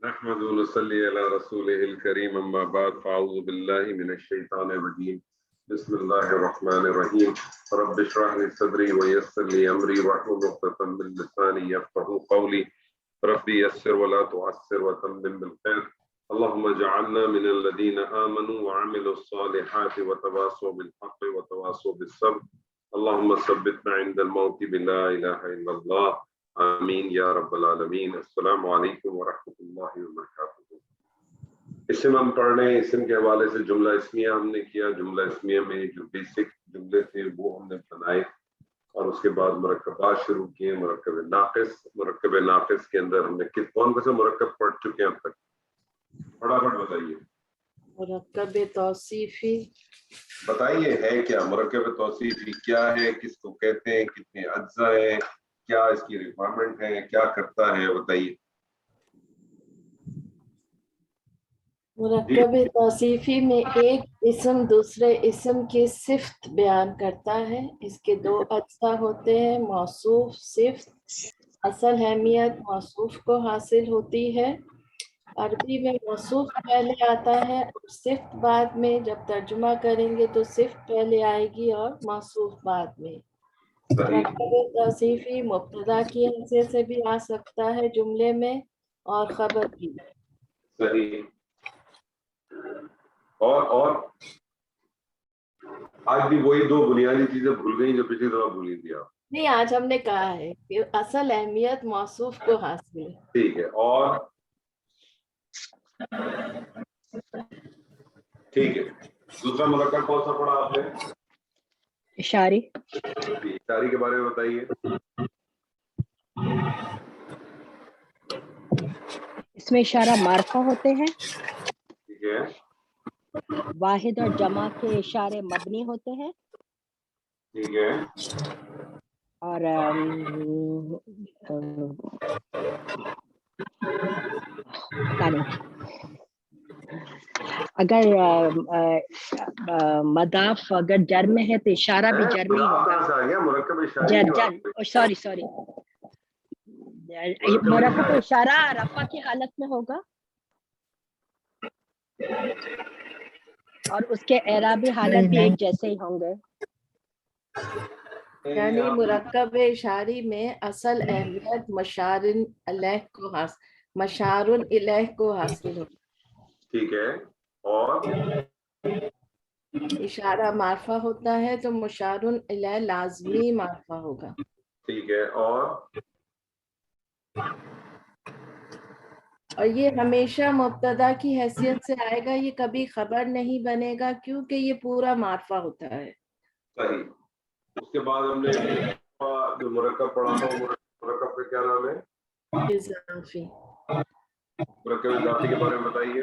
نحمد ونصلي على رسوله الكريم أما بعد فأعوذ بالله من الشيطان الرجيم بسم الله الرحمن الرحيم رب اشرح لي صدري ويسر لي أمري واحلل عقدة من لساني يفقهوا قولي ربي يسر ولا تعسر وتمم بالخير اللهم اجعلنا من الذين آمنوا وعملوا الصالحات وتواصوا بالحق وتواصوا بالصبر اللهم ثبتنا عند الموت بلا إله إلا الله آمین یا رب العالمین۔ السلام علیکم ورحمۃ اللہ وبرکاتہ۔ اسم ہم پڑھ رہے ہیں، اسم کے حوالے سے جملہ اسمیہ ہم نے کیا۔ جملہ اسمیہ میں جو بیسک جملے تھے وہ ہم نے بنائے اور اس کے بعد مرکبات شروع کیے۔ مرکب ناقص کے اندر ہم نے کون سے مرکب پڑھ چکے ہیں اب تک؟ فٹافٹ بتائیے۔ مرکب توصیفی بتائیے ہے کیا مرکب توصیفی، کیا ہے، کس کو کہتے ہیں، کتنے اجزاء ہیں، کیا اس کی ریکوائرمنٹ ہے، کیا کرتا ہے، بتائیے۔ مرکب توصیفی میں ایک اسم دوسرے اسم کی صفت بیان کرتا ہے۔ اس کے دو اجزاء ہوتے ہیں، موصوف، صفت۔ اصل اہمیت موصوف کو حاصل ہوتی ہے۔ عربی میں موصوف پہلے آتا ہے اور صفت بعد میں۔ جب ترجمہ کریں گے تو صفت پہلے آئے گی اور موصوف بعد میں۔ مرکب توصیفی مبتدا کی حیثیت سے بھی آ سکتا ہے جملے میں، اور خبر بھی۔ صحیح۔ اور آج بھی وہی دو بنیادی چیزیں بھول گئی جو پچھلی دفعہ بھولی تھی آپ۔ نہیں، آج ہم نے کہا ہے کہ اصل اہمیت موصوف کو حاصل ہے۔ ٹھیک ہے، اور ٹھیک ہے، دوسرا مرکب کون سا پڑھا آپ نے؟ اشاری۔ اشاری کے بارے میں بتائیے۔ اس میں اشارہ معرفہ ہوتے ہیں۔ ٹھیک ہے۔ واحد اور جمع کے اشارے مبنی ہوتے ہیں۔ ٹھیک ہے۔ اور اگر مضاف اگر جر میں ہے تو اشارہ بھی جر میں ہوگا۔ مرکب اشاری، سوری مرکب اشارہ رفع کی حالت میں ہوگا اور اس کے اعرابی حالت بھی ایک جیسے ہی ہوں گے۔ یعنی مرکب اشاری میں اصل اہمیت مشار الیہ کو حاصل ہو۔ ٹھیک ہے، اور اشارہ معرفہ ہوتا ہے تو مشار الیہ لازمی معرفہ ہوگا۔ ٹھیک ہے، اور یہ ہمیشہ مبتدا کی حیثیت سے آئے گا، یہ کبھی خبر نہیں بنے گا کیونکہ یہ پورا معرفہ ہوتا ہے۔ صحیح۔ اس کے بعد ہم نے جو مرکب پڑھا تھا، مرکب کا کیا نام ہے؟ اضافی۔ مرکب اضافی کے بارے میں بتائیے۔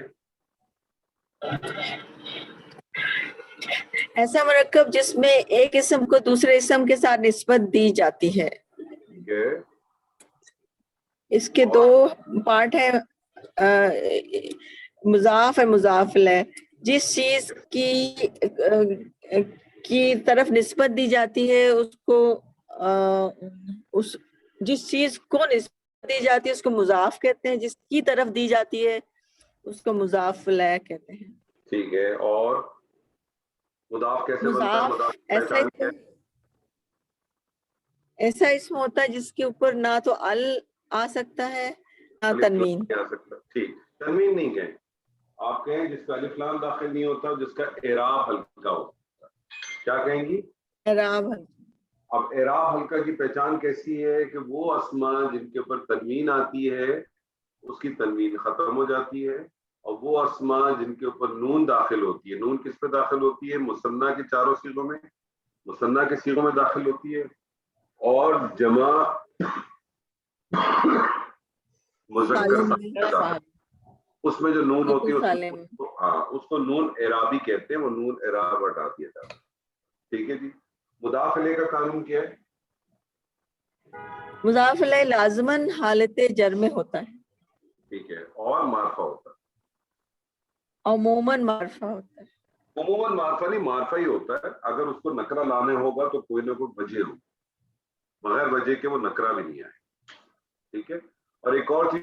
ایسا مرکب جس میں ایک اسم کو دوسرے اسم کے ساتھ نسبت دی جاتی ہے۔ ٹھیک ہے۔ اس کے دو پارٹ ہیں، مضاف اور مضاف الیہ۔ جس چیز کی طرف نسبت دی جاتی ہے جس چیز کو نسبت دی جاتی ہے اس کو مضاف کہتے ہیں، جس کی طرف دی جاتی ہے اس کو مضاف الیہ کہتے ہیں۔ ٹھیک ہے، اور مضاف کیسے بنتا ہے؟ ایسا اسم ہوتا ہے جس کے اوپر نہ تو ال آ سکتا ہے نہ تنوین آ سکتا۔ ٹھیک، تنوین نہیں کہیں، آپ کہیں جس کا الف لام داخل نہیں ہوتا، جس کا اعراب ہلکا ہوتا ہے، کیا کہیں گی؟ اعراب۔ اب اعراب ہلکا کی پہچان کیسی ہے کہ وہ اسماء جن کے اوپر تنوین آتی ہے اس کی تنوین ختم ہو جاتی ہے، اور وہ اسماء جن کے اوپر نون داخل ہوتی ہے، نون کس پہ داخل ہوتی ہے؟ مثنیٰ کے چاروں صیغوں میں، مثنیٰ کے صیغوں میں داخل ہوتی ہے، اور جمع مذکر اس میں جو نون ہوتی ہے اس کو نون اعرابی کہتے ہیں، وہ نون اعراب ہٹا دیا جاتا ہے۔ ٹھیک ہے جی۔ مضاف الیہ کا قانون کیا ہے؟ مضاف الیہ لازماً حالت جر میں ہوتا ہے۔ ٹھیک ہے، اور معرفہ ہوتا ہے۔ عموماً معرفہ ہوتا ہے۔ عموماً معرفہ نہیں، معرفہ ہی ہوتا ہے۔ اگر اس کو نکرہ لانے ہوگا تو کوئی نہ کوئی وجہ ہو، بغیر وجہ کے وہ نکرہ بھی نہیں آئے۔ ٹھیک ہے، اور ایک اور چیز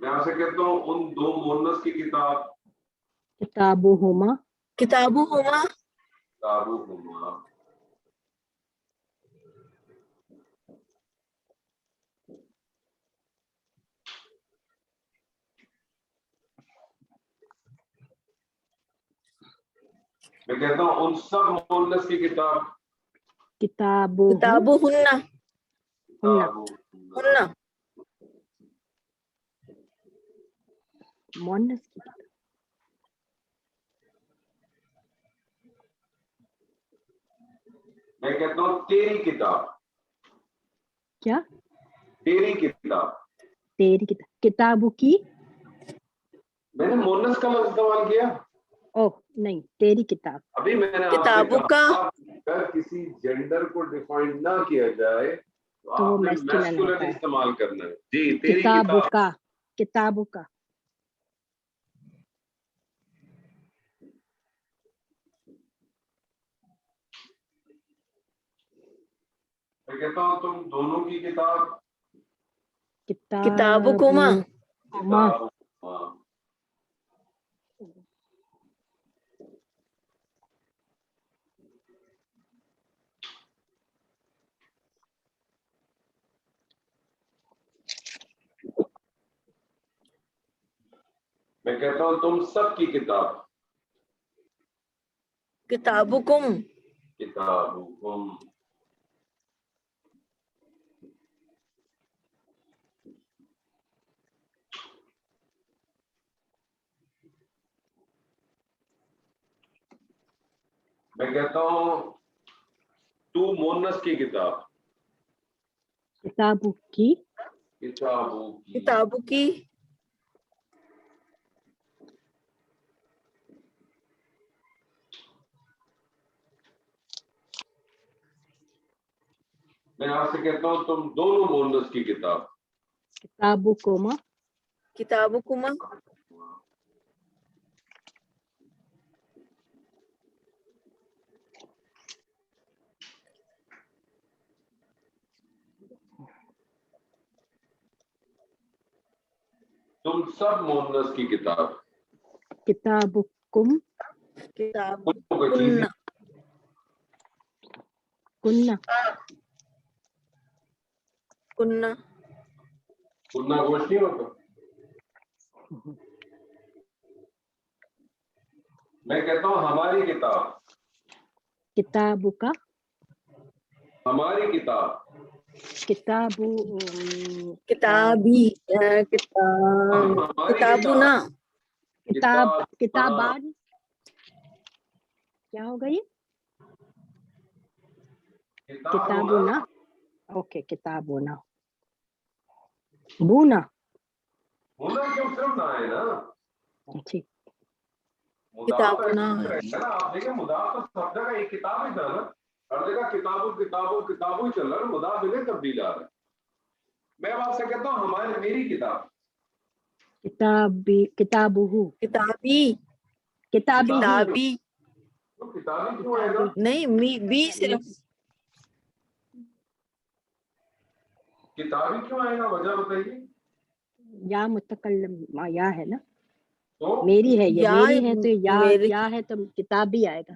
میں آپ سے کہتا ہوں ان دو مونس کی کتاب. کتابہما کتابہما کتابہما. میں کہتا ہوں ان سب مونس کی کتاب. کتابہن کتابہن کتابہن. مونس کی کتاب. میں کہتا ہوں تیری کتاب. کیا؟ تیری کتاب. تیری کتاب. کتابوں کی. میں نے مونس کا لفظ استعمال کیا. اوہ نہیں، تیری کتاب. ابھی میں نے آپ سے کتابوں کا. کہا اگر کسی جینڈر کو ڈیفائن نہ کیا جائے تو تو وہ آپ نے masculine ہوتا میسکولن ہے. استعمال کرنا ہے. جی تیری کتابوں کتاب. کا. کتابوں کا. میں کہتا ہوں تم دونوں کی کتاب. کتابکما. ماں. کتابہما. میں کہتا ہوں تم سب کی کتاب. کتابکم. کتابکم. میں کہتا ہوں تو مونس کی کتاب. کتابوں کی. کتابوں کی. کتابوں کی. میں آپ سے کہتا ہوں تم دونوں مونس کی کتاب. کتابکما. کتابکما. تم سب مونس کی کتاب. کتابکم. کتابکن. کنہ. کنہ. کنہ گوشت نہیں ہوتا. میں کہتا ہوں ہماری کتاب. کتابوں کا. ہماری کتاب. کتابوں. کتابی. ہماری کتابنا. کتاب. کتابان. کیا ہوگا یہ؟ کتابونا. اوکے کتابونا. بونا. ہونا کیوں صرف نہ ہے نا. ٹھیک. کتابنا. آپ دیکھیں مضاف تو سب جگہ ایک کتاب ہی تھا نا. ہر جگہ کتابوں کتابوں کتابوں ہی چل رہا ہے. مضاف میں تبدیل آ رہا ہے. میں آپ سے کہتا ہوں ہماری میری کتاب. کتابی. کتابہو. کتابی. کتابی. کتابی. تو کتابی کیوں آئے گا. نہیں بی صرف. کتابی کیوں آئے گا وجہ بتائیے. یا متکلم یا ہے نا. تو میری ہے یہ. یا میری ہے تو میری. یا ہے تو کتاب بھی آئے گا.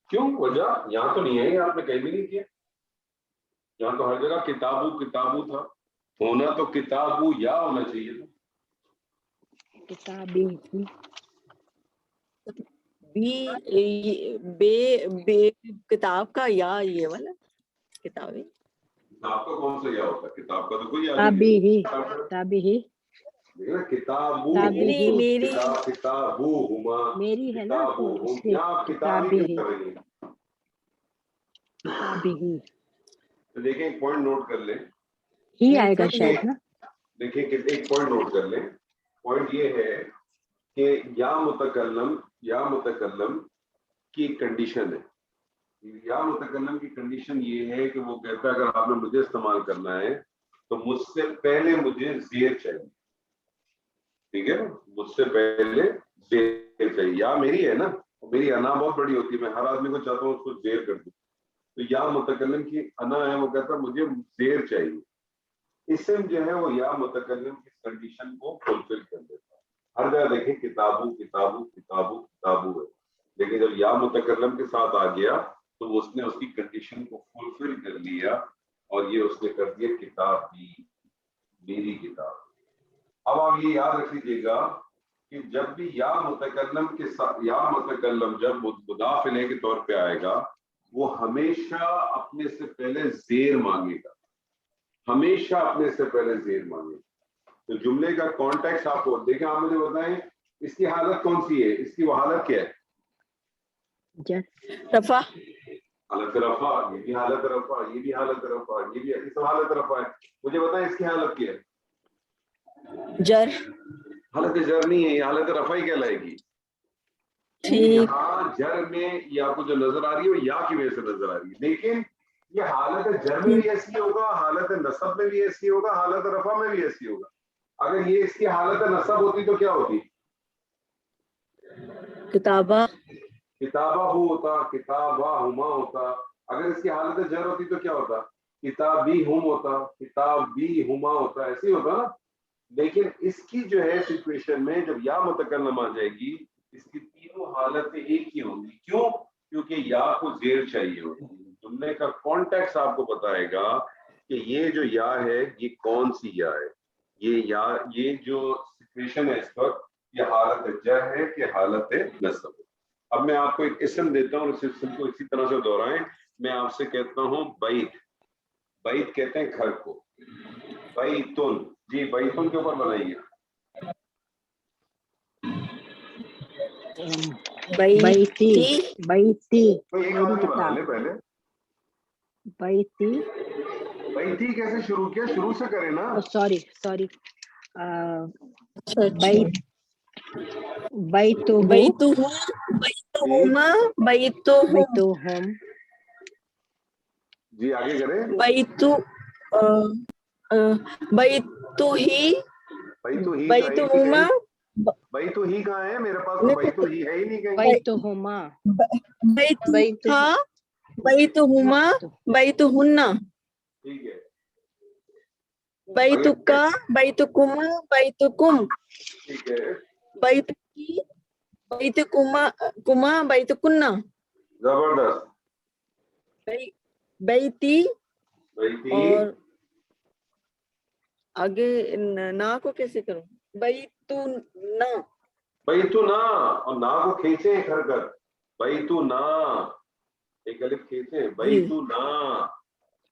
کیوں وجہ یہاں تو نہیں ہے. آپ نے کہیں بھی نہیں کیا. یہاں تو ہر جگہ کتابوں کتابوں تھا. ہونا تو کتابوں یا ہونا چاہیے تھا. کتابی. کتاب کتاب کا یا یہ والا کتابی. کا کون سا یا ہوتا ہے. کتاب کا تو کوئی یا کتابی نہیں. ہی. کتابی ہی. کتابوں. میری. کتابہما. میری ہے نا تو کتابہم. اس لیے یہاں آپ کتابی کتابی کیوں ہی. کر رہی ہیں. کتابی ہی. تو دیکھیں ایک پوائنٹ نوٹ کر لیں. ہی آئے گا شاید نا. دیکھیں ایک پوائنٹ نوٹ کر لیں. پوائنٹ یہ ہے کہ یا متکلم کی ایک کنڈیشن ہے. یا متکلم کی کنڈیشن یہ ہے کہ وہ کہتا ہے اگر آپ نے مجھے استعمال کرنا ہے تو مجھ سے پہلے مجھے زیر چاہیے. ٹھیک ہے نا. مجھ سے پہلے زیر چاہیے. یا میری ہے نا. میری انا بہت بڑی ہوتی ہے. میں ہر آدمی کو چاہتا ہوں اس کو زیر کر دوں. تو یا متکلم کی انا ہے. وہ کہتا ہے مجھے زیر چاہیے. اسم جو ہے وہ یا متکلم کی کنڈیشن کو فلفل کر دیتا ہے. ہر جگہ دیکھیں کتابوں کتابوں کتابوں کتابوں ہے، لیکن جب یا متکلم کے ساتھ آ گیا تو اس نے اس کی کنڈیشن کو فلفل کر لیا اور یہ اس نے کر دیا کتاب بھی، میری کتاب. اب آپ یہ یاد رکھ لیجیے گا کہ جب بھی یا متکلم کے ساتھ، یا متکلم جب مضاف الیہ کے طور پہ آئے گا وہ ہمیشہ اپنے سے پہلے زیر مانگے گا، ہمیشہ اپنے سے پہلے زیر مانگے گا. تو جملے کا کانٹیکس آپ کو دیکھیں، آپ مجھے بتائیں اس کی حالت کون سی ہے، اس کی وہ حالت کیا ہے؟ رفع. حالت رفع، یہ بھی حالت رفع، یہ بھی حالت رفع، یہ بھی سب حالت رفع ہے. مجھے بتائیں اس کی حالت کیا ہے؟ جر. حالت جر نہیں ہے، یہ حالت رفع ہی کہلائے گی. ٹھیک. یہاں جر میں یہ آپ کو جو نظر آ رہی ہے وہ یا کی وجہ سے نظر آ رہی ہے، لیکن یہ حالت جر میں بھی ایسی ہوگا، حالت نصب میں بھی ایسی ہوگا، حالت رفع میں بھی ایسی ہوگا. اگر یہ اس کی حالت نصب ہوتی تو کیا ہوتی؟ کتابہ. کتابہ ہو ہوتا، کتابہ ہما ہوتا. اگر اس کی حالت جر ہوتی تو کیا ہوتا؟ کتابی ہم ہوتا، کتابی ہما ہوتا، ایسے ہی ہوتا نا. لیکن اس کی جو ہے سچویشن میں جب یا متکلم آ جائے گی اس کی تینوں حالتیں ایک ہی ہوں گی. کیوں؟ کیونکہ یا کو زیر چاہیے ہوتی. جملے کا کانٹیکس آپ کو بتائے گا کہ یہ جو یا ہے یہ کون سی یا ہے، یہ یا، یہ جو سچویشن ہے اس وقت یہ حالت جر ہے کہ حالت نصب. اب میں آپ کو ایک اسم دیتا ہوں، اس اسم کو اسی طرح سے دہرائیں. میں آپ سے کہتا ہوں بیت، بیت کہتے ہیں گھر کو. بیتن، جی بیتن کے اوپر بنائیے. بیتی بیتی تو ایک میری آدمی بنا کتاب. لے پہلے. بیتی، بیتی کیسے شروع کیا؟ شروع سے کرے نا. سوری سوری، اچھا. بیت، بیتہ، بیتہم، بیتہما، بیتہم. بیتہم، جی آگے کریں. بیتو، بیتہی، بیتو ہی کا ایک ہی بیتہما. بیتو ہی کہاں ہے؟ میرے پاس تو بیتو ہی ہے ہی نہیں کہیں. بیتہما، بیتہا، بیتہما، بیتہن. ٹھیک ہے. بیتکا، بیتکما، بیتکم. ٹھیک ہے، بیتکی، بیتکما، کما، بیتکن. زبردست. بیتی. بیتی، اور آگے نا کو کیسے کروں؟ بیتنا. بیتو نا، اور نا کو کھینچے ایک حرکت. بیتو نا، ایک الف کھینچے. بیتو نا،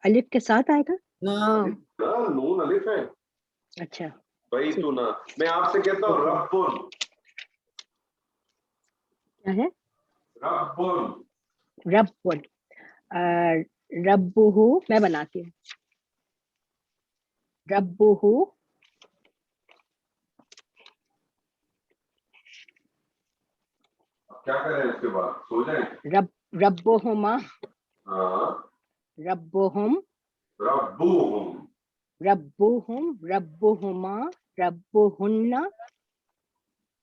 الف کے ساتھ آئے گا. ہاں. نون الف ہے. اچھا، بیتو نا. میں آپ سے کہتا ہوں ربن. کیا ہے؟ ربن. رب، ربہ، میں بناتی ہوں. ربہ، کیا کریں اس کے بعد؟ سو جائیں. ربہما، ہاں. ربہم، ربوہم. ربہم، ربہما، ربہن،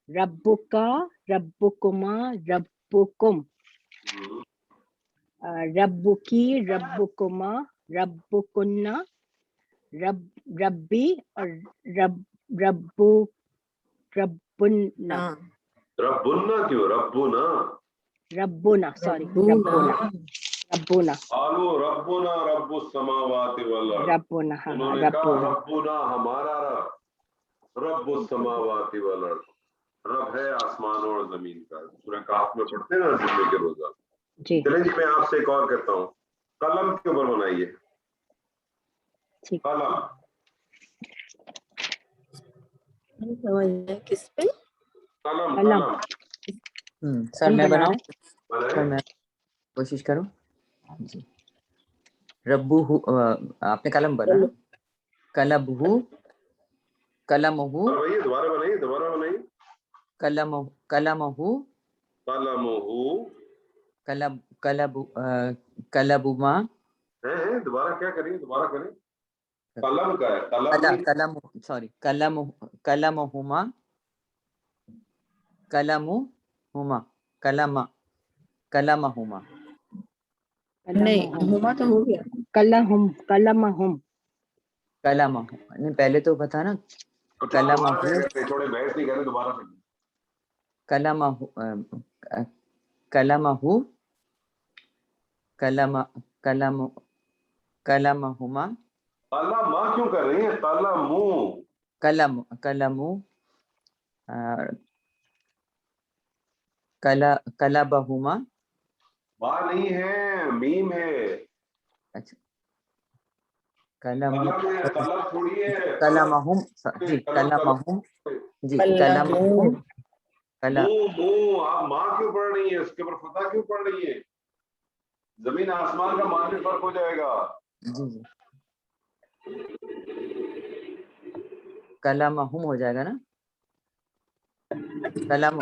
ربکا، ربکما، ربکم، ربکی، ربکما، ربکن، ربی اور ربنا. ربنا کیوں؟ ربنا. ربنا، سوری، ربنا، ربنا، قالوا ربنا رب السماوات والارض. ربنا، ہاں انہوں نے کہا ربنا. ربنا ہمارا رب، رب السماوات والارض، رب ہے آسمانوں اور زمین کا. سورہ کہف میں پڑھتے ہیں نا جمعے کے روزہ. جی چلیں جی میں آپ سے ایک اور کرتا ہوں. قلم کے اوپر بنائیے. ٹھیک. قلم. کس پہ؟ قلم. قلم. قلم. سر میں بنا بناؤں؟ رہے. سر میں کوشش کروں. جی. ربو، آپ نے قلم بنا. قلبہ، قلمہ، دوبارہ بنائیے، دوبارہ بنائیے. قلمہ، قلمہ، قلمہ. قلبما. ہیں دوبارہ کیا کریں؟ دوبارہ کریں. قلم کا ہے. قلم. قلم، سوری، قلمہما، قلمہما، قلمہما. نہیں، ہما تو ہو گیا. قلمہم، قلمہم، کلمہ نہیں پہلے تو پتا نا کلمہ تھوڑے بحث نہیں کریں دوبارہ سے کلمہ کلمہ کلمہ کلمہ کلمہما تالا ماں کیوں کر رہی ہیں تالا منہ کلمو کلبہما با نہیں ہے میم ہے اچھا کلم کلب تھوڑی ہے کلمہم جی کلمہم جی کلمہم منہ آپ ماں کیوں پڑھ رہی ہیں اس کے اوپر فتح کیوں پڑھ رہی ہیں زمین آسمان کا معنی فرق ہو جائے گا جی جی کلمہم ہو جائے گا نا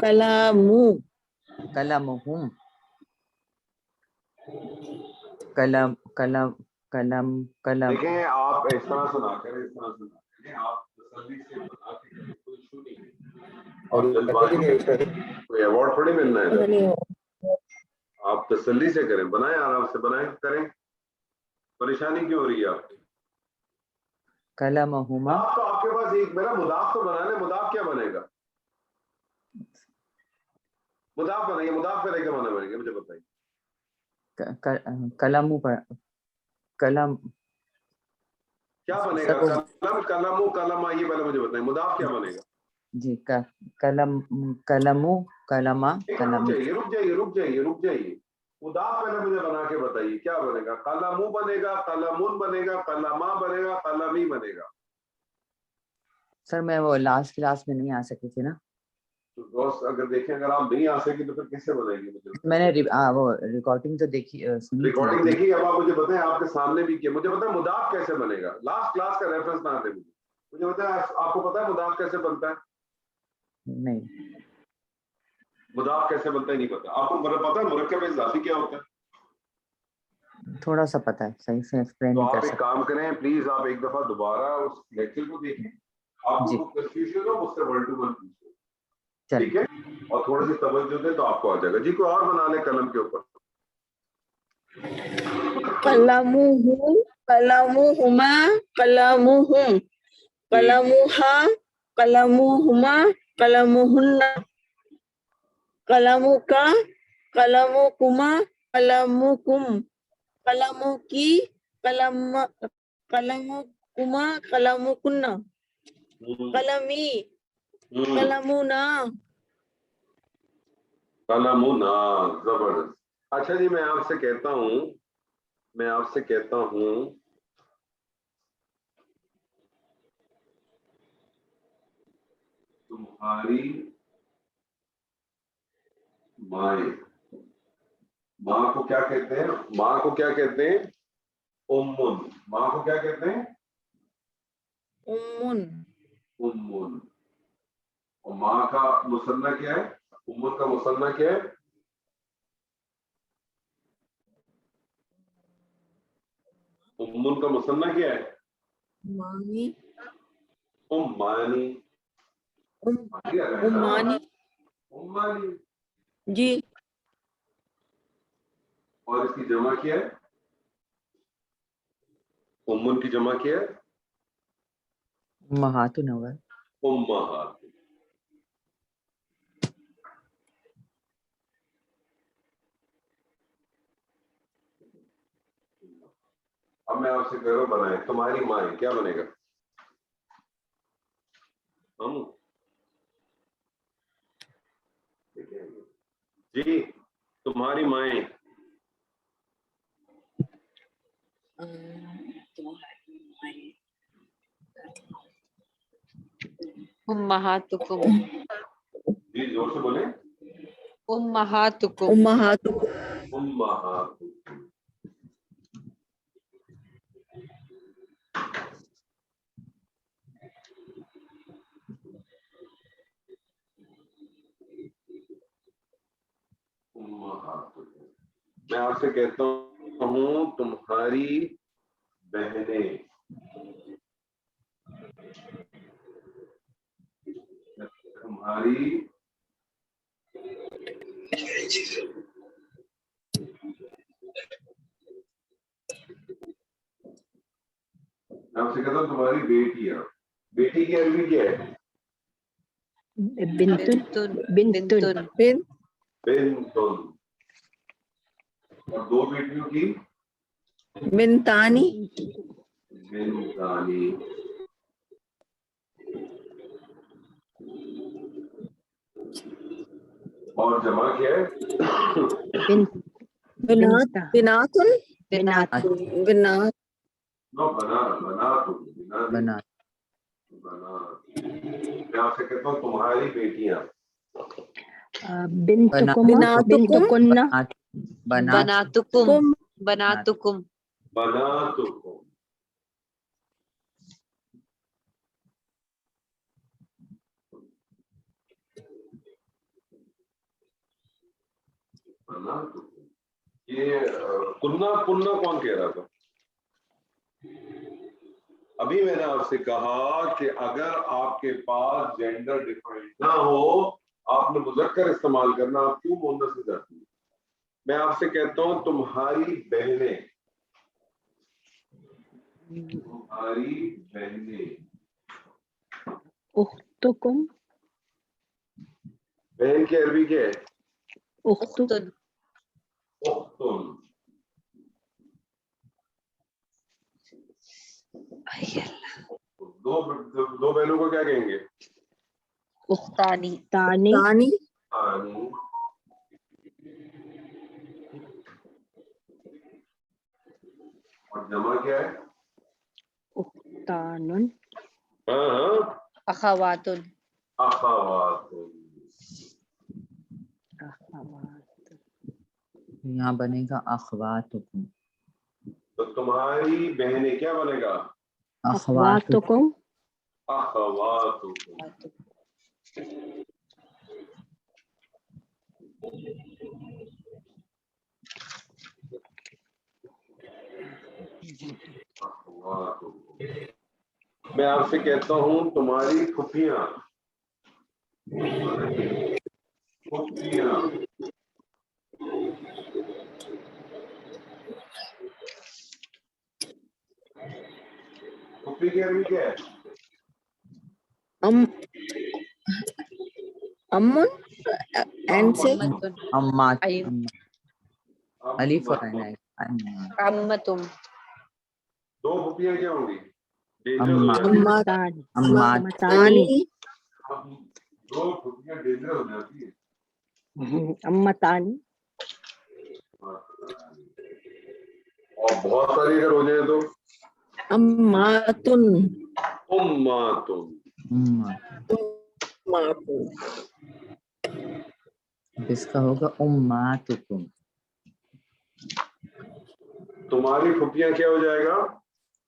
کلامو کلمہم کلم کلم کلم کلم دیکھیں آپ اس طرح سنا کریں اس طرح سنا کریں آپ تسلی سے بنا کے کریں کوئی ایشو نہیں ہے اور جلد بازی میں کوئی ایوارڈ تھوڑی ملنا ہے ادھر آپ تسلی سے کریں بنائیں آرام سے بنائیں کریں پریشانی کیوں ہو رہی ہے آپ کی کلمہما آپ تو آپ کے پاس ایک میرا مضاف تو بنا لیں مضاف کیا بنے گا مضاف بنائیے مضاف کرے کے معنی بنے گا مجھے بتائیے کلمو پر کلم کیا بنے گا کلم کلمو کلمہ یہ پہلے مجھے بتائیں مضاف کیا بنے گا جی کلم کلمو کلمہ کلم رک جائیے مضاف پہلے مجھے بنا کے بتائیے کیا بنے گا قلمو بنے گا قلمون بنے گا قلمہ بنے گا قلمی بنے گا سر میں وہ لاسٹ کلاس میں نہیں آ سکی تھی نا تو دوست اگر دیکھیں اگر آپ نہیں آ سکے تو پھر کیسے بنے گی مجھے میں نے وہ ریکارڈنگ تو دیکھی سنی ریکارڈنگ تھی دیکھی اب آپ مجھے بتائیں آپ کے سامنے بھی کیا مجھے بتائیں مضاف کیسے بنے گا لاسٹ کلاس کا ریفرنس نہ دیں مجھے بتائیں آپ کو پتا ہے مضاف کیسے بنتا ہے نہیں مضاف کیسے بنتا ہے نہیں پتا آپ کو پتا ہے مرکب اضافی کیا ہوتا ہے تھوڑا سا پتا ہے صحیح سے ایکسپلین تو نہیں کر آپ ایک سکتا کام کریں پلیز آپ ایک دفعہ دوبارہ اس لیکچر کو دیکھیں آپ جی کو کنفیوژن ہو مجھ سے 1 to 1 پوچھو چل ٹھیک ہے اور تھوڑی سی توجہ دیں تو آپ کو آ جائے گا جی کوئی اور بنا لیں قلم کے اوپر کلامو کلامہما کلامہم کلامہا کلامہما کلامہن کلامکا کلامکما کلامکم کلامکی کلامکما کلامکن کلامی کلامنا کلمنا زبردست اچھا جی میں آپ سے کہتا ہوں تمہاری مائیں ماں کو کیا کہتے ہیں امن ماں کو کیا کہتے ہیں امن اور ماں کا مثنیٰ کیا ہے امن کا مثنیٰ کیا ہے امن کا مثنیٰ کیا ہے مانی امانی امانی جی اور اس کی جمع کیا ہے امن کی جمع کیا ہے مہاتن ہوگا امہات اب میں آپ سے کہہ رہا ہوں بنائیں تمہاری مائیں کیا بنے گا جی تمہاری مائیں امہاتکم جی زور سے بولیں امہاتکم امہات میں آپ سے کہتا ہوں تمہاری بہنیں تمہاری میں آپ سے کہتا ہوں تمہاری کی عربی کیا ہے؟ بنتن بنتن بن بنتن. اور دو بیٹیوں کی بنتانی بنتانی. اور جمع کیا ہے؟ بنات بناتن بنات بنات نو بنا بنا بنا. میں آپ سے کہتا ہوں تمہاری بیٹیاں. بنتکم بناتکم بنتکنہ بنا بناتکم کم بناتکم بناتکم. بناتکم. یہ کنہ کون کہہ رہا تھا؟ ابھی میں نے آپ سے کہا کہ اگر آپ کے پاس جینڈر ڈیفائنڈ نہ ہو آپ نے مذکر استعمال کرنا. آپ کیوں مؤنث سے جاتی ہیں؟ میں آپ سے کہتا ہوں تمہاری بہنیں. تمہاری بہنیں. اختکم بہن کی عربی کیا ہے؟ اختو اختن اختن. دو بہنوں کو کیا کہیں گے؟ اختانی تانی تانی آنی. اور جمع کیا ہے؟ اختانن ہاں اخواتن اخوات. اخوات یہاں بنے گا اخواتکم. تو تمہاری بہنیں کیا بنے گا؟ اخواتکم اخواتکم اخواتکم. اخواتکم. میں آپ سے کہتا ہوں تمہاری پھپھیاں. پھپھیاں. پھپھی کی عربی کیا ہے؟ امن اینڈ سے امتن امات عین الف اور عین امات عمتم دو پھپھیاں کیا ہوں گی؟ ڈینجرس ہو امات جاتی امتان امات امتانی ہیں. دو پھپھیاں ڈینجرس ہو جاتی ہیں. امتانی اور بہت ساری اگر ہو جائے تو اماتن اماتن. امات. اماتن اس کا ہوگا اماتکم. تمہاری پھپھیاں کیا ہو جائے گا؟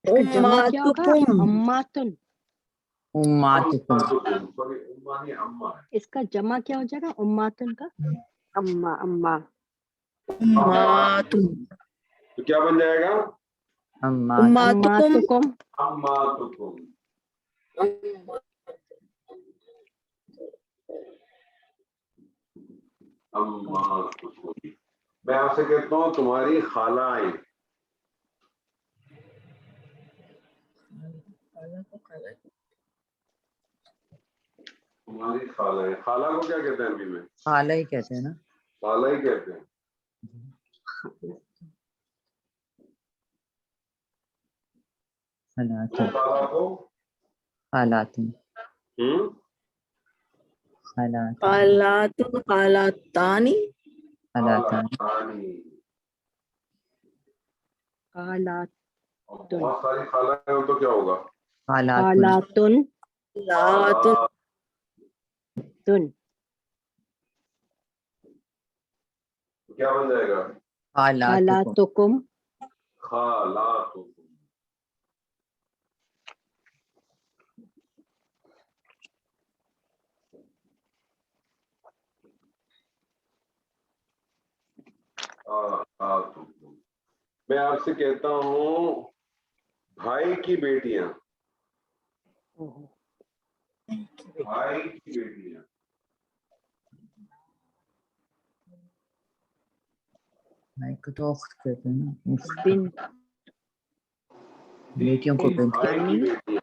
جمع کیا ہوگا اماتکم اماتن اماتکم. سوری اما نہیں اما ہے. اس کا جمع کیا ہو جائے گا اماتن کا اما اما اماتن تو کیا بن جائے گا؟ امات اماتکم اماتکم اماتکم. اماتکم. میں آپ سے کہتا ہوں تمہاری خالائیں. تمہاری خالائیں. خالہ کو کیا کہتے ہیں عربی میں؟ خالہ ہی کہتے ہیں نا. خالہ ہی کہتے ہیں. خالاتن خالہ کو خالاتن ہوں خالاتن خالاتن خالاتانی خالاتان خالانی. خالات اور بہت ساری خالائیں ہوں تو کیا ہوگا؟ خالاتن خالاتن لاتن تن کیا بن جائے گا؟ خالاتکم. خالاتکم خالاتکم. خالاتکم. میں آپ سے کہتا ہوں بھائی کی بیٹیاں. بھائی کی بیٹیاں. بھائی کو تو اخت کہتے ہیں نا. بن بیٹیوں کو بنت. بھائی کی بیٹیاں.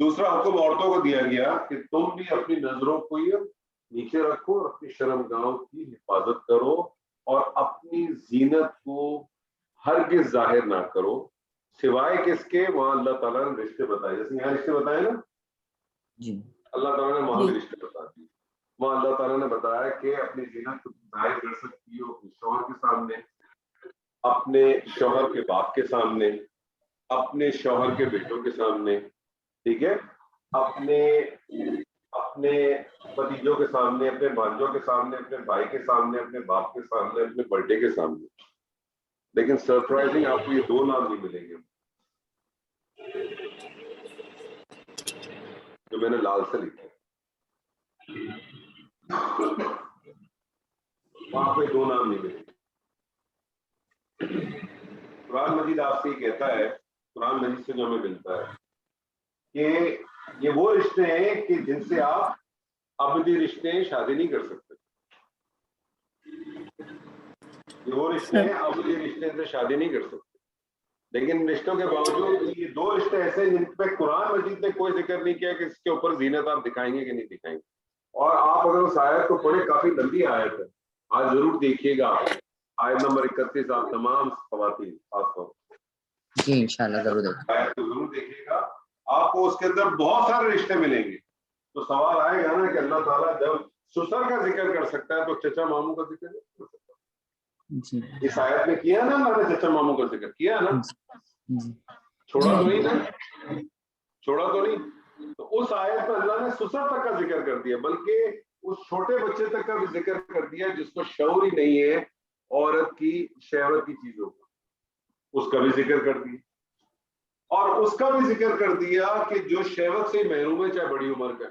دوسرا حکم عورتوں کو دیا گیا کہ تم بھی اپنی نظروں کو یہ نیچے رکھو اور اپنی شرمگاہوں کی حفاظت کرو اور اپنی زینت کو ہرگز ظاہر نہ کرو سوائے کس کے وہاں اللہ تعالیٰ نے رشتے بتائے. جیسے یہاں رشتے بتائے نا جی اللہ تعالیٰ نے وہاں بھی رشتے بتا دیے. وہاں اللہ تعالیٰ نے بتایا کہ اپنی زینت کو ظاہر کر سکتی ہو اپنے شوہر کے سامنے, اپنے شوہر کے باپ کے سامنے, اپنے شوہر کے بیٹوں کے سامنے, ٹھیک ہے, اپنے بھتیجوں کے سامنے, اپنے بھانجوں کے سامنے, اپنے بھائی کے سامنے, اپنے باپ کے سامنے, اپنے برتھڈے کے سامنے. لیکن سرپرائزنگ آپ کو یہ 2 نام نہیں ملیں گے جو میں نے لال سے لکھا. وہاں پہ 2 نام نہیں ملیں گے. قرآن مجید آپ سے یہ کہتا ہے, قرآن مجید سے جو ہمیں ملتا ہے کہ یہ وہ رشتے ہیں کہ جن سے آپ ابدی رشتے ہیں, شادی نہیں کر سکتے. یہ وہ رشتے ہیں ابدی رشتے سے شادی نہیں کر سکتے. لیکن رشتوں کے باوجود یہ 2 رشتے ایسے ہیں جن پہ قرآن مجید نے کوئی ذکر نہیں کیا کہ اس کے اوپر زینت آپ دکھائیں گے کہ نہیں دکھائیں گے. اور آپ اگر اس آیت کو پڑھیں, کافی لمبی آیت ہے, آج ضرور دیکھیے گا. آیت نمبر 31 آپ تمام خواتین خاص طور جی انشاءاللہ ضرور دیکھیں. آیت کو ضرور دیکھیے گا, آپ کو اس کے اندر بہت سارے رشتے ملیں گے. تو سوال آئے گا نا کہ اللہ تعالیٰ جب سسر کا ذکر کر سکتا ہے تو چچا ماموں کا ذکر نہیں کر سکتا. جی اس آیت میں کیا نا اللہ نے چچا ماموں کا ذکر کیا نا, جی چھوڑا تو نہیں نا, چھوڑا تو نہیں. تو اس آیت میں اللہ نے سسر تک کا ذکر کر دیا, بلکہ اس چھوٹے بچے تک کا بھی ذکر کر دیا جس کو شعور ہی نہیں ہے عورت کی شہوت کی چیزوں کا, اس کا بھی ذکر کر دیا. اور اس کا بھی ذکر کر دیا کہ جو شہوت سے محروم ہے, چاہے بڑی عمر کا,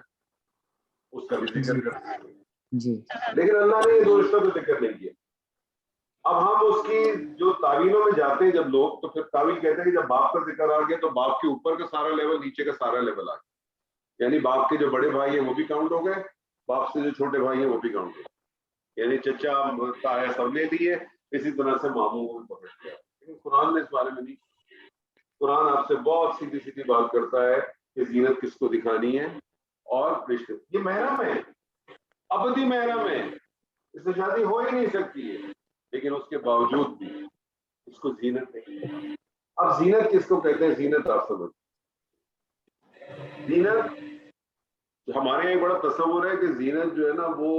اس کا بھی ذکر کر دیا. جی لیکن اللہ نے یہ 2 رشتوں کا ذکر نہیں کیا. اب ہم اس کی جو تعویلوں میں جاتے ہیں جب لوگ, تو پھر تعویل کہتے ہیں کہ جب باپ کا ذکر آ گیا تو باپ کے اوپر کا سارا لیول, نیچے کا سارا لیول آ گیا. یعنی باپ کے جو بڑے بھائی ہیں وہ بھی کاؤنٹ ہو گئے, باپ سے جو چھوٹے بھائی ہیں وہ بھی کاؤنٹ ہو گئے. یعنی چچا تایا سب لے لیے, اسی طرح سے ماموں کو بھی پکڑ لیا. لیکن قرآن نے اس بارے میں نہیں. قرآن آپ سے بہت سیدھی سیدھی بات کرتا ہے کہ زینت کس کو دکھانی ہے اور رشتے. یہ محرم ہے, ابدی محرم ہے, اس سے شادی ہو ہی نہیں سکتی ہے, لیکن اس کے باوجود بھی اس کو زینت نہیں. اب زینت کس کو کہتے ہیں؟ زینت آپ سمجھ, زینت ہمارے یہاں ایک بڑا تصور ہے کہ زینت جو ہے نا وہ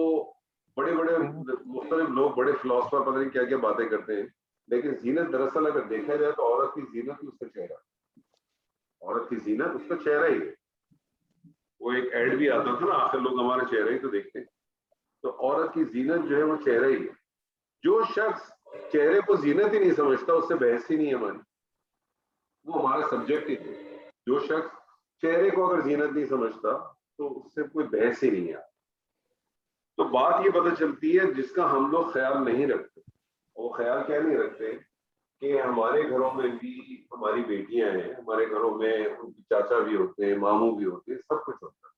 بڑے بڑے مختلف لوگ, بڑے فلاسفر پتہ نہیں کیا کیا باتیں کرتے ہیں. لیکن زینت دراصل اگر دیکھا جائے تو عورت کی زینت ہی اس کا چہرہ, عورت کی زینت اس کا چہرہ ہی ہے. وہ ایک ایڈ بھی آتا تھا نا, آخر لوگ ہمارے چہرے ہی تو دیکھتے ہیں. تو عورت کی زینت جو ہے وہ چہرہ ہی ہے. جو شخص چہرے کو زینت ہی نہیں سمجھتا اس سے بحث ہی نہیں ہے ہماری, وہ ہمارا سبجیکٹ ہی ہے. جو شخص چہرے کو اگر زینت نہیں سمجھتا تو اس سے کوئی بحث ہی نہیں ہے. تو بات یہ پتہ چلتی ہے جس کا ہم لوگ خیال نہیں رکھتے. وہ خیال کیا نہیں رکھتے کہ ہمارے گھروں میں بھی ہماری بیٹیاں ہیں, ہمارے گھروں میں ان کی چاچا بھی ہوتے ہیں, ماموں بھی ہوتے ہیں, سب کچھ ہوتا ہے,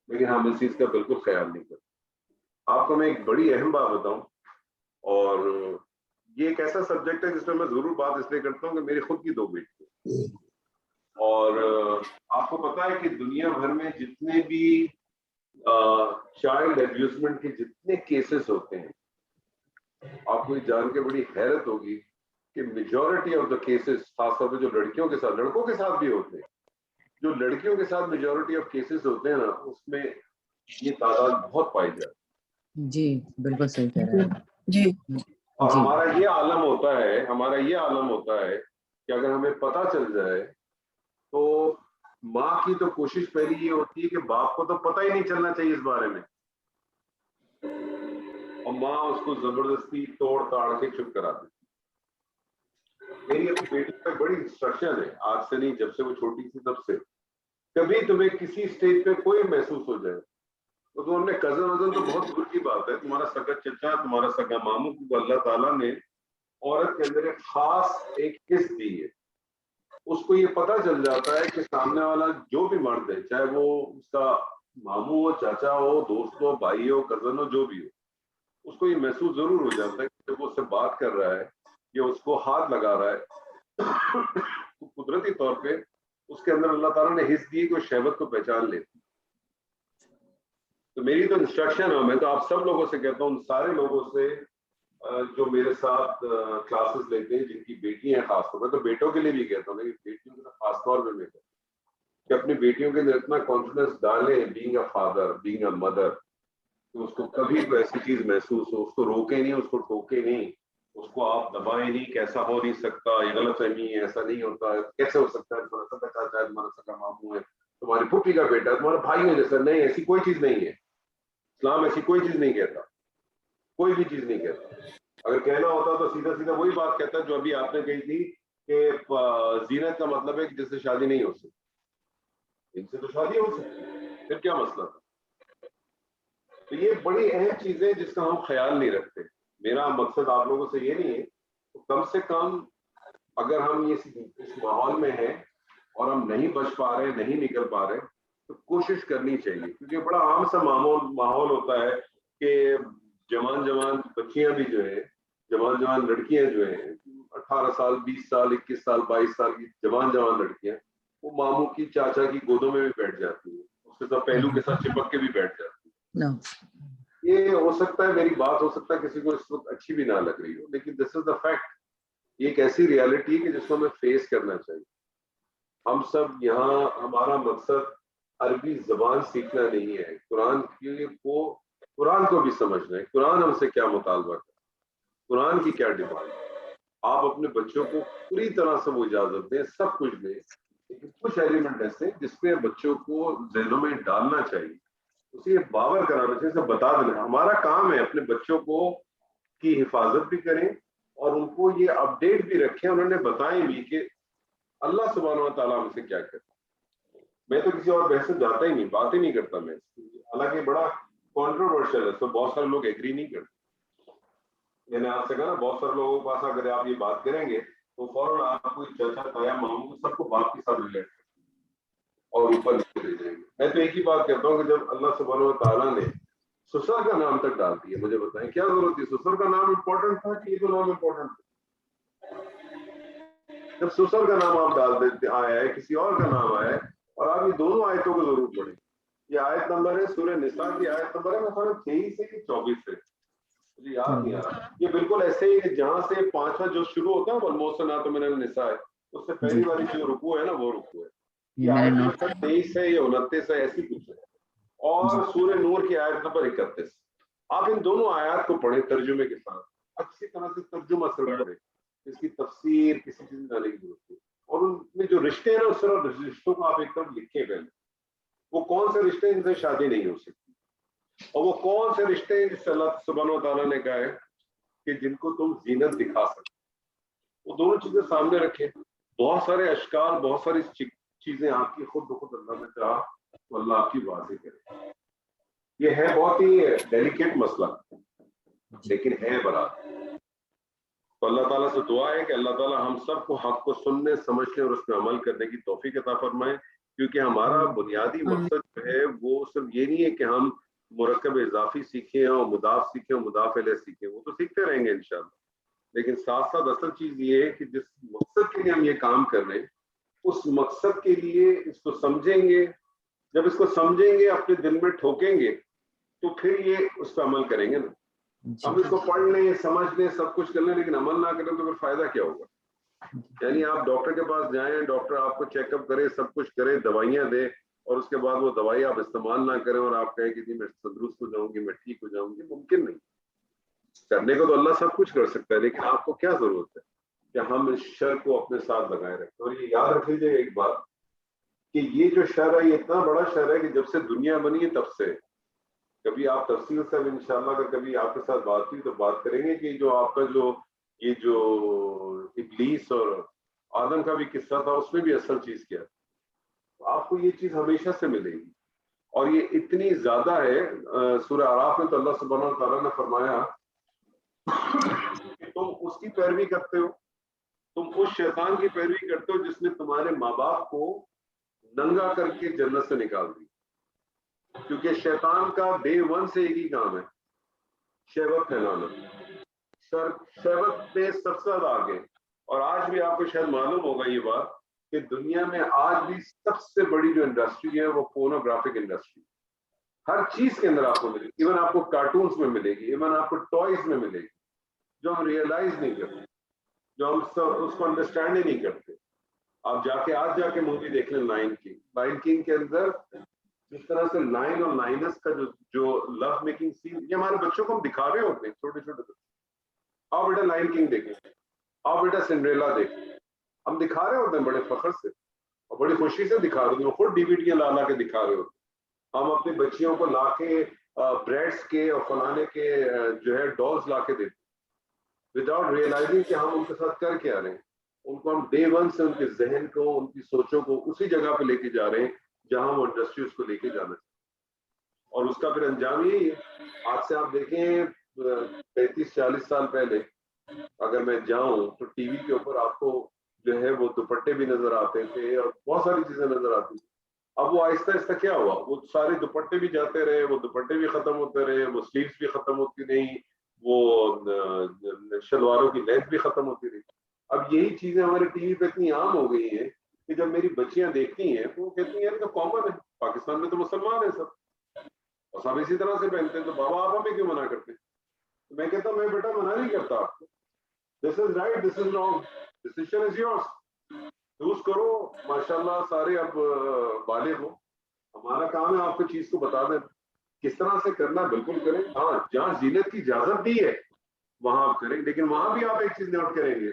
لیکن ہم اس چیز کا بالکل خیال نہیں کرتے. آپ کو میں ایک بڑی اہم بات بتاؤں, اور یہ ایک ایسا سبجیکٹ ہے جس میں ضرور بات اس لیے کرتا ہوں کہ میری خود کی 2 بیٹی ہیں, اور آپ کو پتا ہے کہ دنیا بھر میں جتنے بھی چائلڈ ابیوزمنٹ کے جتنے کیسز ہوتے ہیں, آپ کو یہ جان کے بڑی حیرت ہوگی کہ میجورٹی آف دا کیسز, خاص طور پہ جو لڑکیوں کے ساتھ, لڑکوں کے ساتھ بھی ہوتے ہیں, جو لڑکیوں کے ساتھ میجورٹی آف کیسز ہوتے ہیں نا, اس میں یہ تعداد بہت پائی جاتی ہے. جی بالکل صحیح کہہ رہے ہیں. جی اور جی. ہمارا یہ عالم ہوتا ہے کہ اگر ہمیں پتہ چل جائے تو ماں کی تو کوشش پہلی یہ ہوتی ہے کہ باپ کو تو پتہ ہی نہیں چلنا چاہیے اس بارے میں, اور ماں اس کو زبردستی توڑ تاڑ کے چپ کرا دیتی. میری اپنی بیٹی پہ بڑی انسٹرکشن ہے, آج سے نہیں, جب سے وہ چھوٹی تھی تب سے. کبھی تمہیں کسی اسٹیج پہ کوئی محسوس ہو جائے تو تم اپنے کزن وزن تو بہت دور کی بات ہے, تمہارا سگا چچا, تمہارا سگا ماموں کو اللہ تعالیٰ نے عورت کے اندر ایک خاص ایک حص دی ہے. اس کو یہ پتہ چل جاتا ہے کہ سامنے والا جو بھی مرد ہے, چاہے وہ اس کا ماموں ہو, چاچا ہو, دوست ہو, بھائی ہو, کزن ہو, جو بھی ہو, اس کو یہ محسوس ضرور ہو جاتا ہے کہ جب وہ اس سے بات کر رہا ہے یا اس کو ہاتھ لگا رہا ہے تو قدرتی طور پہ اس کے اندر اللہ تعالیٰ نے حص دی کہ وہ شہوت کو پہچان لیتی. تو میری تو انسٹرکشن ہے, میں تو آپ سب لوگوں سے کہتا ہوں, ان سارے لوگوں سے جو میرے ساتھ کلاسز لیتے ہیں جن کی بیٹی ہیں, خاص طور پہ, تو بیٹوں کے لیے بھی کہتا ہوں, لیکن بیٹیوں کے خاص طور پہ میں کہتا ہوں کہ اپنی بیٹیوں کے اندر اتنا کانفیڈنس ڈالیں, being a father, being a mother, کہ اس کو کبھی کوئی ایسی چیز محسوس ہو, اس کو روکے نہیں, اس کو ٹوکے نہیں, اس کو آپ دبائیں نہیں کہ ایسا ہو نہیں سکتا, یہ غلط فہمی ہے, ایسا نہیں ہوتا, کیسے ہو سکتا ہے, تمہارا سگا چاچا ہے, تمہارا سگا ماموں ہے, تمہاری پھوپھی کا بیٹا ہے, تمہارا بھائی ہے جیسا. نہیں, ایسی کوئی چیز نہیں ہے. اسلام ایسی کوئی چیز نہیں کہتا, کوئی بھی چیز نہیں کہتا. اگر کہنا ہوتا تو سیدھا سیدھا وہی بات کہتا جو ابھی آپ نے کہی تھی کہ زینت کا مطلب ہے کہ جس سے شادی نہیں ہو سکتی. ان سے تو شادی ہو سکتی, پھر کیا مسئلہ تھا؟ تو یہ بڑی اہم چیزیں جس کا ہم خیال نہیں رکھتے. میرا مقصد آپ لوگوں سے یہ نہیں ہے, تو کم سے کم اگر ہم اس ماحول میں ہیں اور ہم نہیں بچ پا رہے, نہیں نکل پا رہے, تو کوشش کرنی چاہیے, کیونکہ بڑا عام سا ماحول ہوتا ہے کہ جوان بچیاں بھی جو ہے, جوان لڑکیاں جو ہیں, 18 سال, 20 سال, 21 سال, 22 سال کی جوان لڑکیاں, وہ ماموں کی, چاچا کی گودوں میں بھی بیٹھ جاتی ہیں, اس کے ساتھ پہلو کے ساتھ چپک کے بھی بیٹھ جاتی ہیں. یہ ہو سکتا ہے, میری بات ہو سکتا ہے کسی کو اس وقت اچھی بھی نہ لگ رہی ہو, لیکن دس از دا فیکٹ. یہ ایک ایسی ریالٹی ہے کہ جس کو ہمیں فیس کرنا چاہیے. ہم سب یہاں, ہمارا مقصد عربی زبان سیکھنا نہیں ہے, قرآن کو بھی سمجھنا ہے. قرآن ہم سے کیا مطالبہ کرتا ہے, قرآن کی کیا ڈیمانڈ ہے. آپ اپنے بچوں کو پوری طرح سے وہ اجازت دیں, سب کچھ دیں, لیکن کچھ ایلیمنٹ ایسے جس پہ بچوں کو ذہنوں میں ڈالنا چاہیے, اسے باور کرانا چاہیے, اسے بتا دینا. ہمارا کام ہے اپنے بچوں کو کی حفاظت بھی کریں اور ان کو یہ اپڈیٹ بھی رکھیں, انہوں نے بتائیں بھی کہ اللہ سبحانہ و تعالیٰ ہم سے کیا کرتا. میں تو کسی اور بحث سے جاتا ہی نہیں, بات ہی نہیں کرتا میں, حالانکہ بڑا کنٹروورشل ہے, تو بہت سارے لوگ ایگری نہیں کرتے. میں نے آپ سے کہا نا, بہت سارے لوگوں کے پاس اگر آپ یہ بات کریں گے تو فوراً آپ کو چاچا, تایا, ماموں, سب کو باپ کے ساتھ ریلیٹ کرتے ہیں اور اوپر لے جائیں گے. میں تو ایک ہی بات کہتا ہوں کہ جب اللہ سبحانہ و تعالیٰ نے سسر کا نام تک ڈال دیا, مجھے بتائیں کیا ضرورت تھی؟ سسر کا نام امپورٹنٹ تھا کہ یہ تو نام امپورٹنٹ تھا؟ جب سسر کا نام آپ ڈال دیتے آیا ہے, کسی اور کا نام آیا ہے, اور آپ یہ دونوں آیتوں کو ضرور پڑھیں. یہ آیت نمبر ہے سورہ نساء کی آیت نمبر ہے, میں 23 سے کہ 24 سے, مجھے یاد نہیں آ رہا. یہ بالکل ایسے ہی ہے جہاں سے 5واں جو شروع ہوتا ہے والمحصنات من النساء, اس سے پہلی والی جو رکوع ہے نا, وہ رکوع ہے. یہ آیت نمبر 23 ہے یا 29 ہے, ایسی کچھ ہے. اور سورہ نور کی آیت نمبر 31. آپ ان دونوں آیات کو پڑھیں ترجمے کے ساتھ, اچھی طرح سے ترجمہ صرف پڑھیں, اس کی تفسیر کسی چیز میں ڈالنے کی ضرورت ہے. اور ان میں جو رشتے ہیں نا, اس طرح رشتوں کو آپ ایک طرف لکھیں پہلے. وہ کون سے رشتے ہیں جن سے شادی نہیں ہو سکتی, اور وہ کون سے رشتے ہیں جس سے اللہ سبحانہ و تعالیٰ نے کہا ہے کہ جن کو تم زینت دکھا سکتے. وہ دونوں چیزیں سامنے رکھیں. بہت سارے اشکال, بہت ساری چیزیں آپ کی خود بخود اللہ نے چاہا تو اللہ آپ کی واضح کرے. یہ ہے بہت ہی ڈیلیکیٹ مسئلہ, لیکن ہے برابر. تو اللہ تعالیٰ سے دعا ہے کہ اللہ تعالیٰ ہم سب کو حق کو سننے, سمجھنے اور اس پہ عمل کرنے کی توفیق عطا فرمائے. کیونکہ ہمارا بنیادی مقصد جو ہے وہ صرف یہ نہیں ہے کہ ہم مرکب اضافی سیکھیں اور مضاف سیکھیں اور مضاف الیہ سیکھیں, وہ تو سیکھتے رہیں گے انشاءاللہ, لیکن ساتھ ساتھ اصل چیز یہ ہے کہ جس مقصد کے لیے ہم یہ کام کر رہے ہیں, اس مقصد کے لیے اس کو سمجھیں گے. جب اس کو سمجھیں گے, اپنے دل میں ٹھوکیں گے, تو پھر یہ اس پہ عمل کریں گے نا. ہم اس کو پڑھ لیں, سمجھ لیں, سب کچھ کر لیں, لیکن عمل نہ کریں تو پھر فائدہ کیا ہوگا؟ یعنی آپ ڈاکٹر کے پاس جائیں, ڈاکٹر آپ کو چیک اپ کرے, سب کچھ کرے, دوائیاں دے, اور اس کے بعد وہ دوائی آپ استعمال نہ کریں اور آپ کہیں کہ جی میں تندرست ہو جاؤں گی, میں ٹھیک ہو جاؤں گی. ممکن نہیں. کرنے کو تو اللہ سب کچھ کر سکتا ہے, لیکن آپ کو کیا ضرورت ہے کہ ہم اس شر کو اپنے ساتھ لگائے رکھیں. اور یہ یاد رکھ لیجیے ایک بات, کہ یہ جو شر ہے یہ اتنا بڑا شر ہے کہ جب سے دنیا بنی ہے تب سے. کبھی آپ تفصیل سے انشاءاللہ اگر کبھی آپ کے ساتھ بات کی تو بات کریں گے کہ جو آپ کا یہ جو ابلیس اور آدم کا بھی قصہ تھا, اس میں بھی اصل چیز کیا ہے. آپ کو یہ چیز ہمیشہ سے ملے گی, اور یہ اتنی زیادہ ہے. سورہ اعراف میں تو اللہ سبحانہ و تعالیٰ نے فرمایا کہ تم اس کی پیروی کرتے ہو, تم اس شیطان کی پیروی کرتے ہو جس نے تمہارے ماں باپ کو ننگا کر کے جنت سے نکال دی. کیونکہ شیطان کا ڈے 1 سے ایک ہی کام ہے, شہوت پھیلانا. شہوت پہ سب سے زیادہ آگے. اور آج بھی آپ کو شاید معلوم ہوگا یہ بات کہ دنیا میں آج بھی سب سے بڑی جو انڈسٹری ہے وہ پورنوگرافک انڈسٹری. ہر چیز کے اندر آپ کو ملے گی, ایون آپ کو کارٹونس میں ملے گی, ایون آپ کو ٹوائز میں ملے گی, جو ہم ریئلائز نہیں کرتے, جو ہم اس کو انڈرسٹینڈ ہی نہیں کرتے. آپ آج جا کے مووی دیکھ لیں لائن کنگ کے اندر جس طرح سے لائن اور لائنس کا جو لو میکنگ سین, یہ ہمارے بچوں کو ہم دکھا رہے ہوتے ہیں, چھوٹے چھوٹے بچے. آؤ بیٹا لائن کنگ دیکھیں, آؤ بیٹا سنڈریلا دیکھیں, ہم دکھا رہے ہوتے ہیں بڑے فخر سے اور بڑی خوشی سے دکھا رہے ہوتے ہیں, خود ڈی وی ڈیاں لا کے دکھا رہے ہوتے ہیں. ہم اپنی بچیوں کو لا کے بریڈس کے اور فلانے کے جو ہے ڈالز لا کے دیتے وداؤٹ ریئلائزنگ کہ ہم ان کے ساتھ کر کے آ رہے ہیں. ان کو ہم ڈے ون سے ان کے ذہن کو, ان کی سوچوں کو اسی جگہ پہ لے کے جا رہے ہیں جہاں وہ انڈسٹری اس کو لے کے جانا چاہیے. اور اس کا پھر انجام یہی ہے. آج سے آپ دیکھیں 35-40 سال پہلے اگر میں جاؤں تو ٹی وی کے اوپر آپ کو جو ہے وہ دوپٹے بھی نظر آتے تھے اور بہت ساری چیزیں نظر آتی تھی. اب وہ آہستہ آہستہ کیا ہوا, وہ سارے دوپٹے بھی جاتے رہے, وہ دوپٹے بھی ختم ہوتے رہے, وہ سلیوز بھی ختم ہوتی رہی, وہ شلواروں کی لینتھ بھی ختم ہوتی رہی. اب یہی چیزیں ہمارے ٹی وی پہ اتنی عام ہو گئی ہیں کہ جب میری بچیاں دیکھتی ہیں تو وہ کہتی ہیں تو کامن ہے, پاکستان میں تو مسلمان ہیں سب اور سب اسی طرح سے پہنتے ہیں, تو بابا آپ ہمیں کیوں منع کرتے ہیں؟ تو میں کہتا ہوں میں بیٹا منع نہیں کرتا آپ کو, this is right, this is wrong, decision is yours, choose کرو. ماشاءاللہ سارے اب بالغ ہو, ہمارا کام ہے آپ کو چیز کو بتا دیں کس طرح سے کرنا, بالکل کریں. ہاں جہاں زینت کی اجازت دی ہے وہاں آپ کریں, لیکن وہاں بھی آپ ایک چیز نوٹ کریں گے,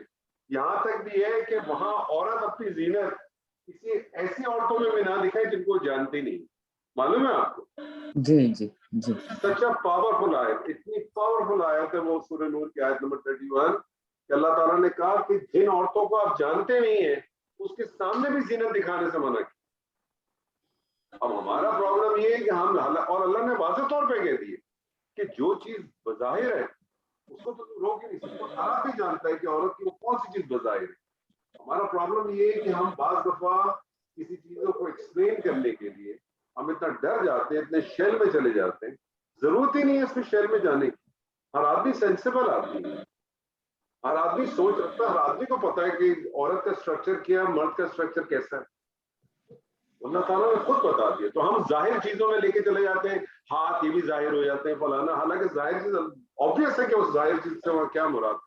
یہاں تک بھی ہے کہ وہاں عورت اپنی زینت کسی ایسی عورتوں میں بھی نہ دکھائے جن کو جانتی نہیں. معلوم ہے آپ کو؟ جی جی جی. سچ اے پاورفل آیت, اتنی پاورفل آیت ہے وہ سورہ نور کی آیت نمبر 31 کہ اللہ تعالیٰ نے کہا کہ جن عورتوں کو آپ جانتے نہیں ہیں اس کے سامنے بھی زینت دکھانے سے منع کی. اب ہمارا پرابلم یہ ہے کہ ہم, اور اللہ نے واضح طور پہ کہہ دیے کہ جو چیز بظاہر ہے اس کو تو روک ہی نہیں سکتا. ہر آدمی جانتا ہے کہ عورت کی وہ کون سی چیز بظاہر ہے. ہمارا پرابلم یہ ہے کہ ہم بعض دفعہ کسی چیزوں کو ایکسپلین کرنے کے لیے ہم اتنا ڈر جاتے ہیں, اتنے شیل میں چلے جاتے ہیں. ضرورت ہی نہیں ہے اس میں شیل میں جانے کی. ہر آدمی سینسیبل آدمی ہے, ہر آدمی سوچ رکھتا ہے, ہر آدمی کو پتا ہے کہ عورت کا اسٹرکچر کیا, مرد کا اسٹرکچر کیسا ہے. اللہ تعالیٰ نے خود بتا دیا. تو ہم ظاہر چیزوں میں لے کے چلے جاتے ہیں, ہاتھ یہ بھی ظاہر ہو جاتے ہیں فلانا, حالانکہ ظاہر چیز obvious ہے کہ اس ظاہر چیز سے وہاں کیا مراد,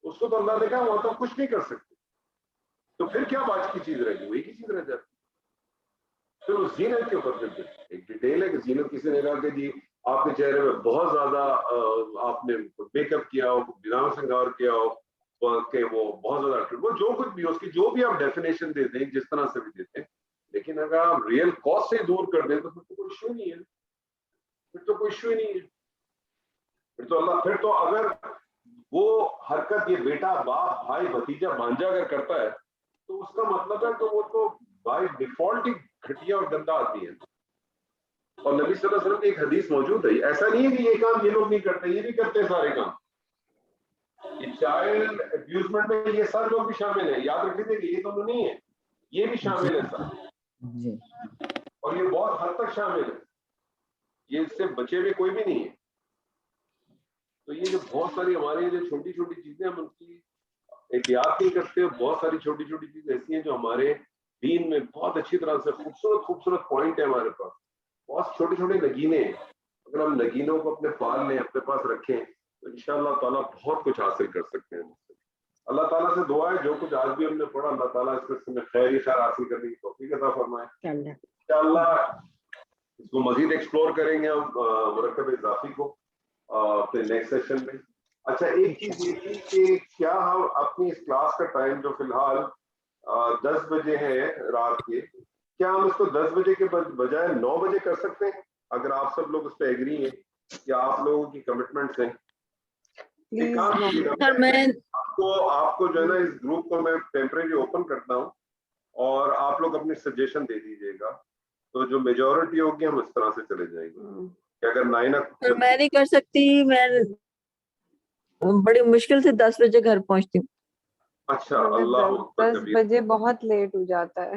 اس کو تو اللہ نے کہا وہاں تو کچھ نہیں کر سکتے. تو پھر کیا بات کی چیز رہ گئی, وہی کی چیز رہ جاتی. پھر اس زینت کے اوپر پھر ایک ڈیٹیل ہے کہ زینت کسی نے کہا کہ جی آپ کے چہرے میں بہت زیادہ آپ نے میک اپ کیا ہو, بنا سنگار کیا ہو, کہ وہ بہت زیادہ, وہ جو کچھ بھی اس کی جو بھی آپ ڈیفینیشن دے دیں جس طرح سے بھی دیتے ہیں, لیکن اگر آپ ریئل کاز سے دور کر دیں تو پھر تو کوئی ایشو نہیں ہے. پھر تو کوئی ایشو ہی نہیں ہے. پھر تو اگر وہ حرکت یہ بیٹا باپ بھائی بھتیجا بھانجا اگر کرتا ہے تو اس کا مطلب ہے کہ وہ تو بائی ڈیفالٹ ہی گھٹیا اور گندا آدمی ہے. اور نبی صلی اللہ علیہ وسلم کی ایک حدیث موجود ہے, ایسا نہیں ہے کہ یہ کام یہ لوگ نہیں کرتے, یہ بھی کرتے ہیں سارے کام. چائلڈ ابیوزمنٹ میں یہ سارے لوگ بھی شامل ہیں, یاد رکھ لیجیے کہ یہ تو نہیں ہے, یہ بھی شامل ہے سارے, اور یہ بہت حد تک شامل ہے, یہ اس سے بچے ہوئے کوئی بھی نہیں ہے. تو یہ جو بہت ساری ہماری جو چھوٹی چھوٹی چیزیں ہم ان کی احتیاط نہیں کرتے, بہت ساری چھوٹی چھوٹی چیزیں ایسی ہیں جو ہمارے دین میں بہت اچھی طرح سے خوبصورت پوائنٹ ہے ہمارے پاس, بہت چھوٹے چھوٹے نگینے ہیں. اگر ہم نگینوں کو اپنے پال لیں, اپنے پاس رکھیں تو انشاءاللہ تعالیٰ بہت کچھ حاصل کر سکتے ہیں. اللہ تعالیٰ سے دعا ہے جو کچھ آج بھی ہم نے پڑھا اللہ تعالیٰ اس میں خیر ہی خیر حاصل کرنے کی توفیق عطا فرمائے. انشاءاللہ اس کو مزید ایکسپلور کریں گے ہم مرکب اضافی کو اپنے نیکسٹ سیشن میں. اچھا ایک چیز یہ تھی کہ کیا ہم اپنی اس کلاس کا ٹائم جو فی الحال 10 بجے ہے رات کے, کیا ہم اس کو 10 بجے کے بجائے 9 بجے کر سکتے ہیں اگر آپ سب لوگ اس پہ ایگری ہیں یا آپ لوگوں کی کمٹمنٹس ہیں؟ آپ کو جو ہے نا اس گروپ کو میں ٹیمپریری اوپن کرتا ہوں اور آپ لوگ اپنی سجیشن دے دیجیے گا, تو جو میجورٹی ہوگی ہم اس طرح سے چلے جائیں گے کہ اگر 9 میں نہیں کر سکتی, میں بڑی مشکل سے 10 بجے گھر پہنچتی ہوں. اچھا اللہ 10 بجے بہت لیٹ ہو جاتا ہے.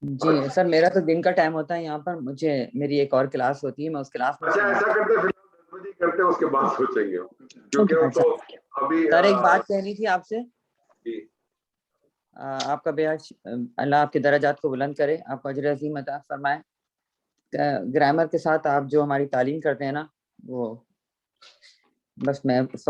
جی سر میرا تو دن کا ٹائم ہوتا ہے یہاں پر, مجھے میری ایک اور کلاس ہوتی ہے, میں اس کلاس میں. اچھا ایسا کرتے ہیں 10 بجے کرتے ہیں, اس کے بعد سوچیں گے کیونکہ تو ابھی سر ایک بات کہنی تھی آپ سے. آپ کا اللہ آپ کے درجات کو بلند کرے، آپ کو اجر عظیم عطا فرمائے۔ گرامر کے ساتھ آپ جو ہماری تعلیم کرتے ہیں نا، وہ بس میں